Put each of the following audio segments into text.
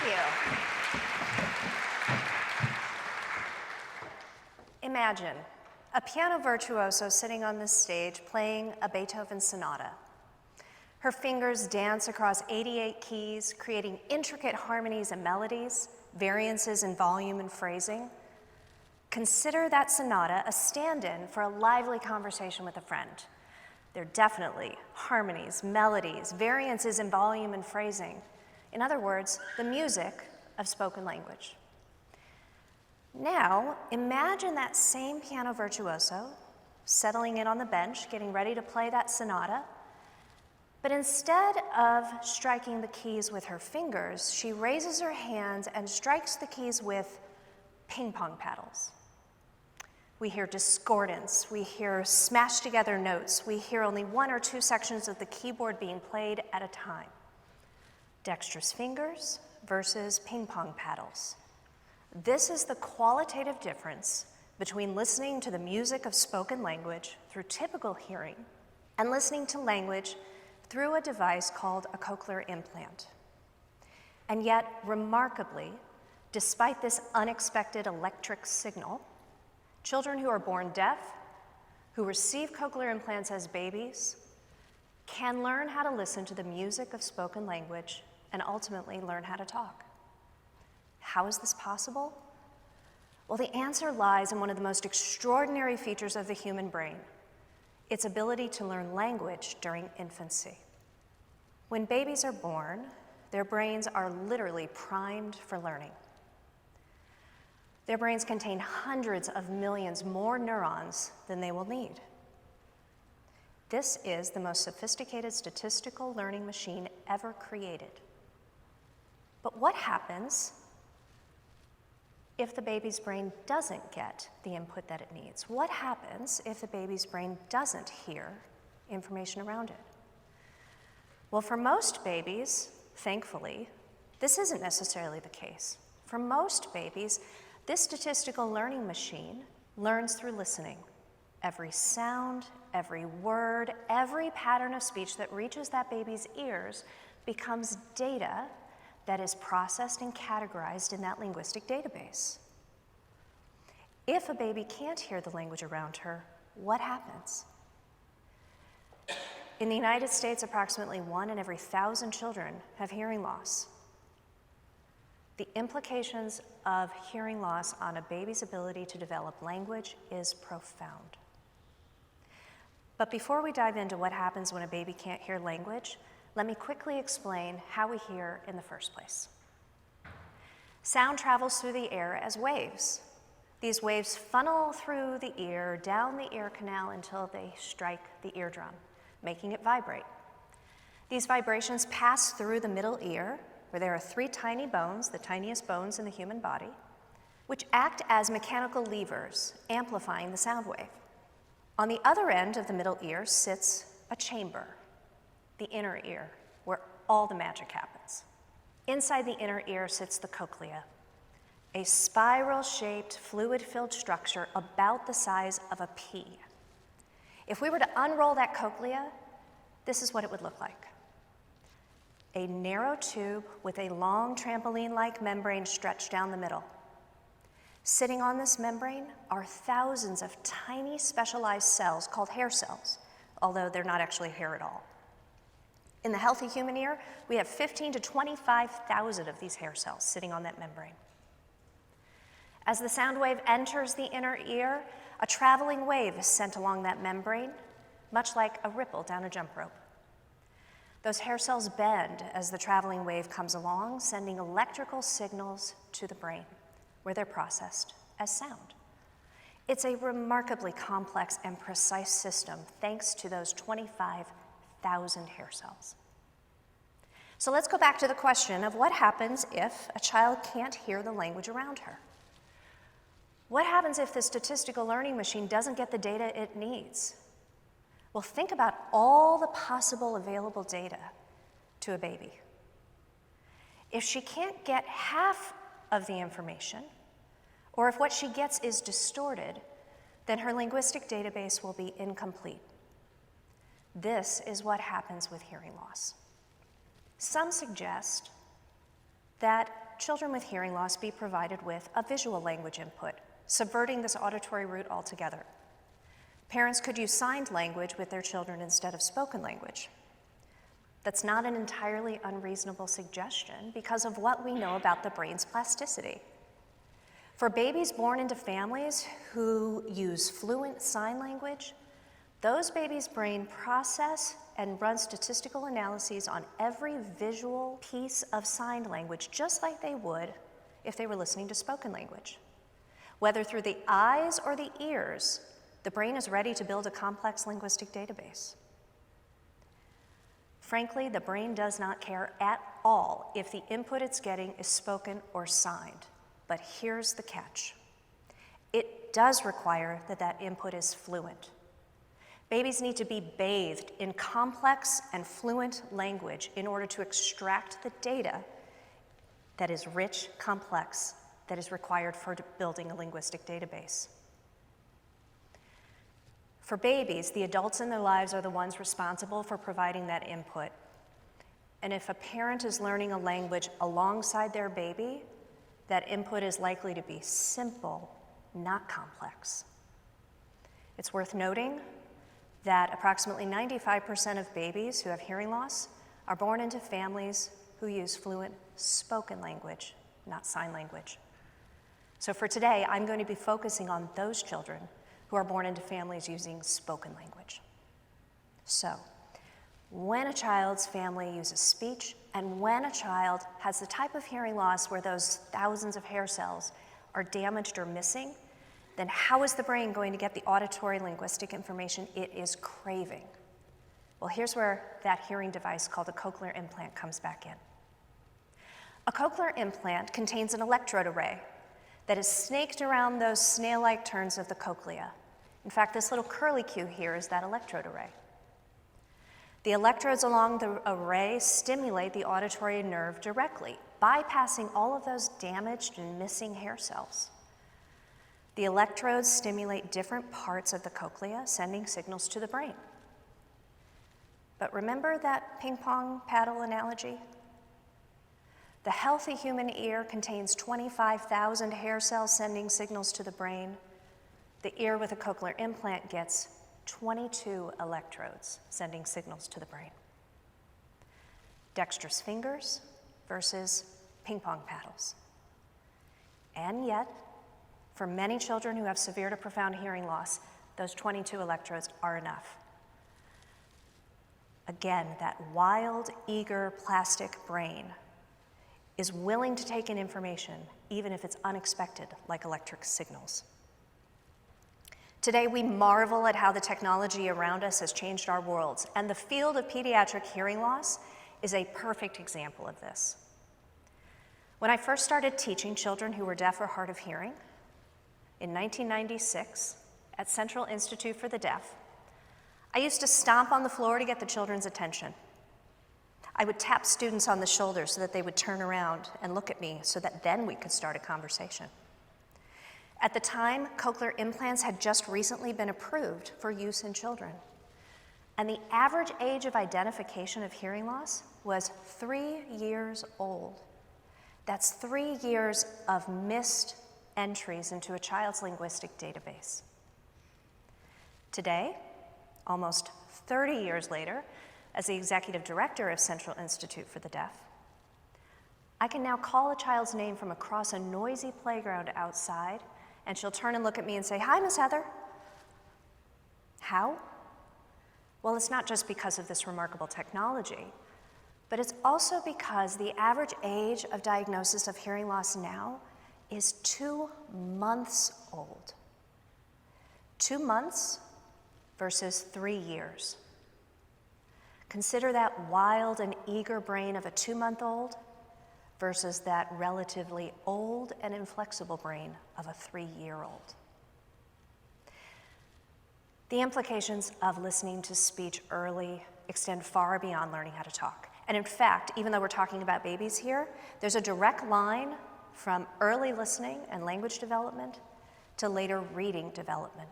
you. Imagine a piano virtuoso sitting on this stage playing a Beethoven sonata. Her fingers dance across 88 keys, creating intricate harmonies and melodies, variances in volume and phrasing. Consider that sonata a stand-in for a lively conversation with a friend. There are definitely harmonies, melodies, variances in volume and phrasing. In other words, the music of spoken language. Now, imagine that same piano virtuoso settling in on the bench, getting ready to play that sonata, but instead of striking the keys with her fingers, she raises her hands and strikes the keys with ping pong paddles. We hear discordance, we hear smashed together notes, we hear only one or two sections of the keyboard being played at a time. Dexterous fingers versus ping pong paddles. This is the qualitative difference between listening to the music of spoken language through typical hearing and listening to language through a device called a cochlear implant. And yet, remarkably, despite this unexpected electric signal, children who are born deaf, who receive cochlear implants as babies, can learn how to listen to the music of spoken language and ultimately learn how to talk. How is this possible? Well, the answer lies in one of the most extraordinary features of the human brain, its ability to learn language during infancy. When babies are born, their brains are literally primed for learning. Their brains contain hundreds of millions more neurons than they will need. This is the most sophisticated statistical learning machine ever created. But what happens if the baby's brain doesn't get the input that it needs? What happens if the baby's brain doesn't hear information around it? Well, for most babies, thankfully, this isn't necessarily the case. For most babies, this statistical learning machine learns through listening. Every sound, every word, every pattern of speech that reaches that baby's ears becomes data that is processed and categorized in that linguistic database. If a baby can't hear the language around her, what happens? In the United States, approximately 1 in every 1,000 children have hearing loss. The implications of hearing loss on a baby's ability to develop language is profound. But before we dive into what happens when a baby can't hear language, let me quickly explain how we hear in the first place. Sound travels through the air as waves. These waves funnel through the ear, down the ear canal until they strike the eardrum, making it vibrate. These vibrations pass through the middle ear, where there are 3 tiny bones, the tiniest bones in the human body, which act as mechanical levers, amplifying the sound wave. On the other end of the middle ear sits a chamber, the inner ear, where all the magic happens. Inside the inner ear sits the cochlea, a spiral-shaped, fluid-filled structure about the size of a pea. If we were to unroll that cochlea, this is what it would look like. A narrow tube with a long trampoline-like membrane stretched down the middle. Sitting on this membrane are thousands of tiny specialized cells called hair cells, although they're not actually hair at all. In the healthy human ear, we have 15 to 25,000 of these hair cells sitting on that membrane. As the sound wave enters the inner ear, a traveling wave is sent along that membrane, much like a ripple down a jump rope. Those hair cells bend as the traveling wave comes along, sending electrical signals to the brain, where they're processed as sound. It's a remarkably complex and precise system, thanks to those 25,000 hair cells. So let's go back to the question of what happens if a child can't hear the language around her. What happens if the statistical learning machine doesn't get the data it needs? Well, think about all the possible available data to a baby. If she can't get half of the information, or if what she gets is distorted, then her linguistic database will be incomplete. This is what happens with hearing loss. Some suggest that children with hearing loss be provided with a visual language input, subverting this auditory route altogether. Parents could use signed language with their children instead of spoken language. That's not an entirely unreasonable suggestion because of what we know about the brain's plasticity. For babies born into families who use fluent sign language, those babies' brain process and run statistical analyses on every visual piece of signed language, just like they would if they were listening to spoken language. Whether through the eyes or the ears, the brain is ready to build a complex linguistic database. Frankly, the brain does not care at all if the input it's getting is spoken or signed. But here's the catch. It does require that that input is fluent. Babies need to be bathed in complex and fluent language in order to extract the data that is rich, complex, that is required for building a linguistic database. For babies, the adults in their lives are the ones responsible for providing that input. And if a parent is learning a language alongside their baby, that input is likely to be simple, not complex. It's worth noting that approximately 95% of babies who have hearing loss are born into families who use fluent spoken language, not sign language. So for today, I'm going to be focusing on those children who are born into families using spoken language. So, when a child's family uses speech, and when a child has the type of hearing loss where those thousands of hair cells are damaged or missing, then how is the brain going to get the auditory linguistic information it is craving? Well, here's where that hearing device called a cochlear implant comes back in. A cochlear implant contains an electrode array that is snaked around those snail-like turns of the cochlea. In fact, this little curly Q here is that electrode array. The electrodes along the array stimulate the auditory nerve directly, bypassing all of those damaged and missing hair cells. The electrodes stimulate different parts of the cochlea, sending signals to the brain. But remember that ping pong paddle analogy? The healthy human ear contains 25,000 hair cells sending signals to the brain. The ear with a cochlear implant gets 22 electrodes sending signals to the brain. Dexterous fingers versus ping pong paddles. And yet, for many children who have severe to profound hearing loss, those 22 electrodes are enough. Again, that wild, eager, plastic brain is willing to take in information, even if it's unexpected, like electric signals. Today, we marvel at how the technology around us has changed our worlds, and the field of pediatric hearing loss is a perfect example of this. When I first started teaching children who were deaf or hard of hearing, in 1996, at Central Institute for the Deaf, I used to stomp on the floor to get the children's attention. I would tap students on the shoulder so that they would turn around and look at me so that then we could start a conversation. At the time, cochlear implants had just recently been approved for use in children. And the average age of identification of hearing loss was 3 years old. That's 3 years of missed entries into a child's linguistic database. Today, almost 30 years later, as the executive director of Central Institute for the Deaf, I can now call a child's name from across a noisy playground outside, and she'll turn and look at me and say, "Hi, Miss Heather." How? Well, it's not just because of this remarkable technology, but it's also because the average age of diagnosis of hearing loss now is 2 months old. 2 months versus 3 years. Consider that wild and eager brain of a 2-month-old versus that relatively old and inflexible brain of a 3-year-old. The implications of listening to speech early extend far beyond learning how to talk. And in fact, even though we're talking about babies here, there's a direct line from early listening and language development to later reading development.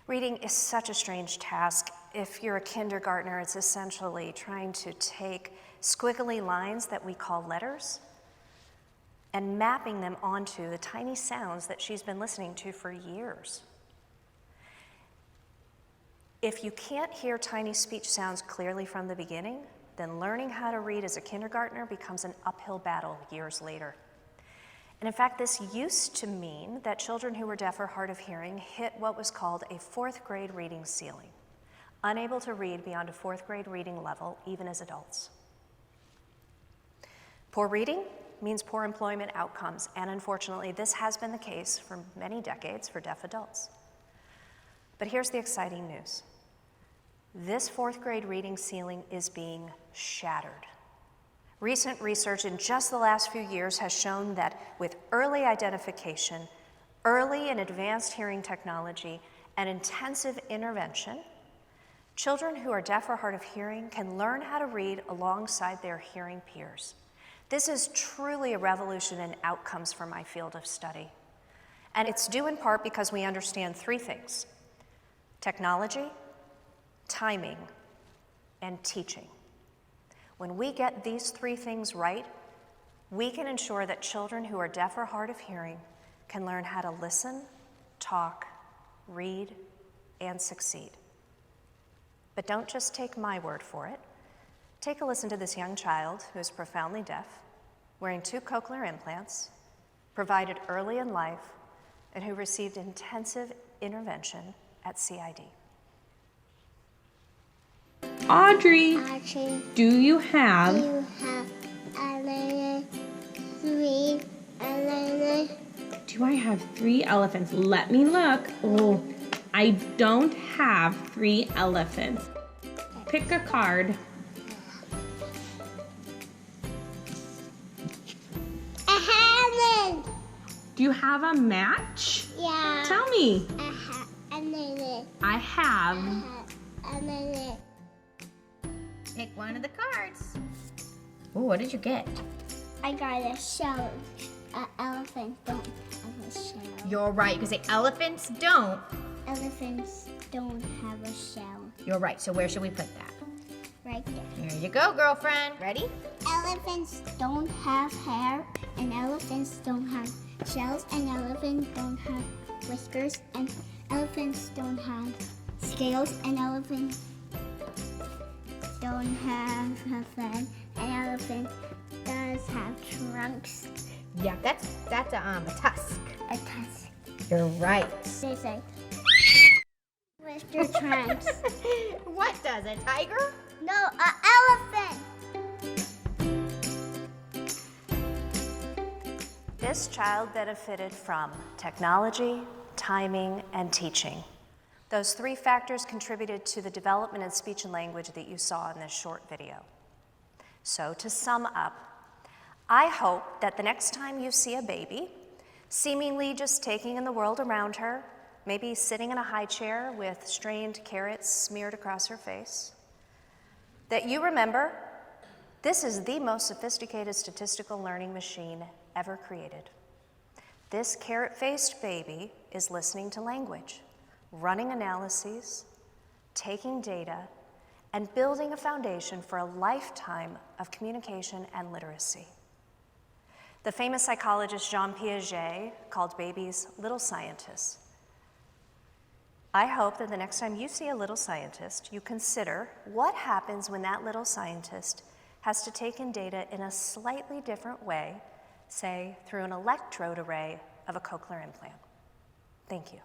Reading is such a strange task. If you're a kindergartner, it's essentially trying to take squiggly lines that we call letters and mapping them onto the tiny sounds that she's been listening to for years. If you can't hear tiny speech sounds clearly from the beginning, then learning how to read as a kindergartner becomes an uphill battle years later. And in fact, this used to mean that children who were deaf or hard of hearing hit what was called a fourth grade reading ceiling, unable to read beyond a fourth grade reading level, even as adults. Poor reading means poor employment outcomes, and unfortunately, this has been the case for many decades for deaf adults. But here's the exciting news. This fourth grade reading ceiling is being shattered. Recent research in just the last few years has shown that with early identification, early and advanced hearing technology, and intensive intervention, children who are deaf or hard of hearing can learn how to read alongside their hearing peers. This is truly a revolution in outcomes for my field of study. And it's due in part because we understand three things: technology, timing, and teaching. When we get these three things right, we can ensure that children who are deaf or hard of hearing can learn how to listen, talk, read, and succeed. But don't just take my word for it. Take a listen to this young child who is profoundly deaf, wearing 2 cochlear implants, provided early in life, and who received intensive intervention at CID. Audrey, do you Do have you have elephant, 3 elephant? Do I have 3 elephants? Let me look. Oh, I don't have 3 elephants. Pick a card. I haven't. Do you have a match? Yeah. Tell me. I have elephant. I have. Elephant. Pick one of the cards. Ooh, what did you get? I got a shell. Elephants don't have a shell. You're right, because the elephants don't. Elephants don't have a shell. You're right, so where should we put that? Right there. Here you go, girlfriend. Ready? Elephants don't have hair, and elephants don't have shells, and elephants don't have whiskers, and elephants don't have scales, and elephants don't have a fin, and elephant does have trunks. Yeah, that's a tusk. A tusk. You're right. They say, with your trunks. What does a tiger? No, an elephant. This child benefited from technology, timing, and teaching. Those 3 factors contributed to the development in speech and language that you saw in this short video. So to sum up, I hope that the next time you see a baby, seemingly just taking in the world around her, maybe sitting in a high chair with strained carrots smeared across her face, that you remember this is the most sophisticated statistical learning machine ever created. This carrot-faced baby is listening to language, running analyses, taking data, and building a foundation for a lifetime of communication and literacy. The famous psychologist Jean Piaget called babies little scientists. I hope that the next time you see a little scientist, you consider what happens when that little scientist has to take in data in a slightly different way, say through an electrode array of a cochlear implant. Thank you.